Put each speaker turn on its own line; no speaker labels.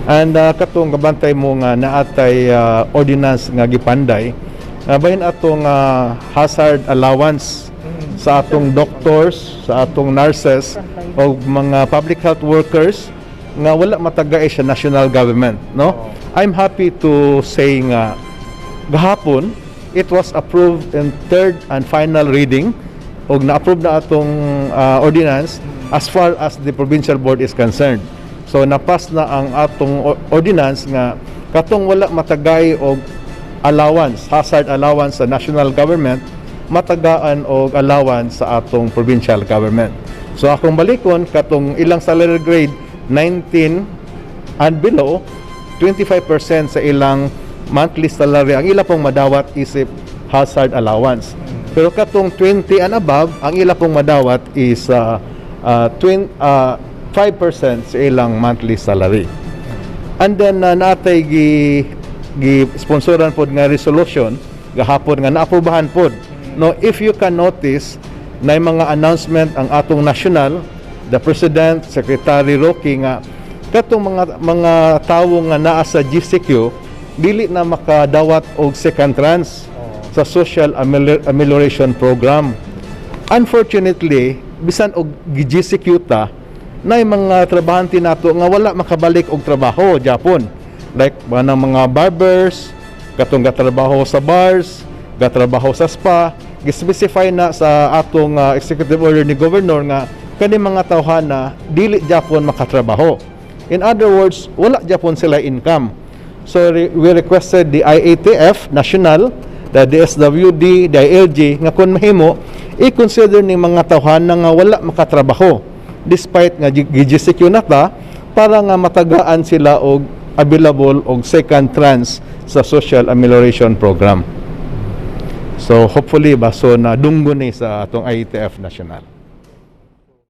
And katong gabantay mo nga naatay ordinance nga gipanday bahin atong hazard allowance sa atong doctors, sa atong nurses o mga public health workers nga wala matagay sa national government, no? I'm happy to say nga gahapon it was approved in third and final reading og na-approve na atong ordinance as far as the provincial board is concerned. So napas na ang atong ordinance nga katong wala matagay og allowance, hazard allowance sa national government, matagaan og allowance sa atong provincial government. So akong balikon katong ilang salary grade 19 and below, 25% sa ilang monthly salary ang ila pong madawat isip hazard allowance. Pero katong 20 and above, ang ila pong madawat is 5% sa ilang monthly salary. And then natay gi-sponsoran pod nga resolution gahapon nga naaprubahan pod. No, if you can notice na mga announcement ang atong national, the President, Secretary Roque nga katong mga tawo nga naa sa GCQ dili na makadawat og second trans sa social amelioration program. Unfortunately, bisan og gi-GCQ ta na mga trabahante nato nga wala makabalik og trabaho Japon, like mga barbers katong gatrabaho sa bars, gatrabaho sa spa, gi-specify na sa atong executive order ni governor nga kani mga tawhana dili Japon makatrabaho. In other words, wala Japon sila income. So we requested the IATF national, the DSWD, the ILG nga kun mahimo i-consider ning mga tawhana nga wala makatrabaho despite nga gi-GCQ na ta para nga matagaan sila og available og second trans sa social amelioration program. So hopefully baso na dunggo ni sa atong IATF national.